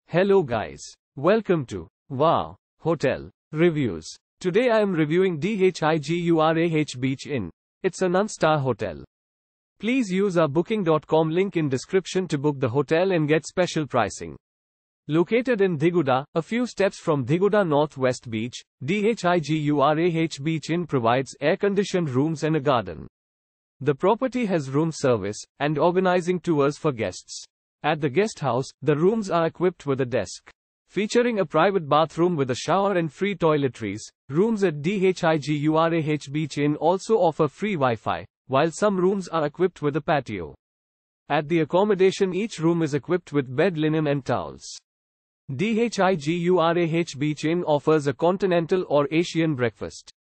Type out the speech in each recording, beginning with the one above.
Hello guys. Welcome to Wow Hotel Reviews. Today I am reviewing DHIGURAH Beach Inn. It's a non-star hotel. Please use our booking.com link in description to book the hotel and get special pricing. Located in Dhigurah, a few steps from Dhigurah North West Beach, DHIGURAH Beach Inn provides air-conditioned rooms and a garden. The property has room service and organizing tours for guests. At the guest house, the rooms are equipped with a desk. Featuring a private bathroom with a shower and free toiletries, rooms at DHIGURAH Beach Inn also offer free Wi-Fi, while some rooms are equipped with a patio. At the accommodation, each room is equipped with bed linen and towels. DHIGURAH Beach Inn offers a continental or Asian breakfast.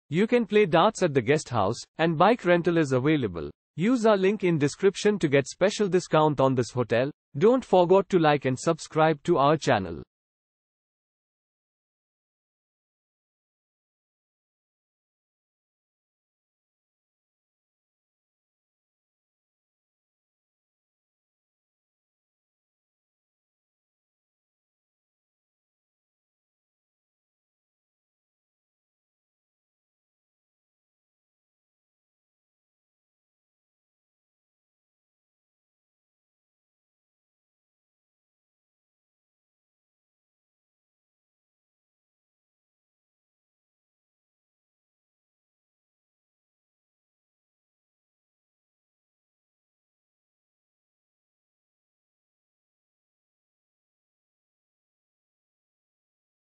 You can play darts at the guest house, and bike rental is available. Use our link in description to get special discount on this hotel. Don't forget to like and subscribe to our channel.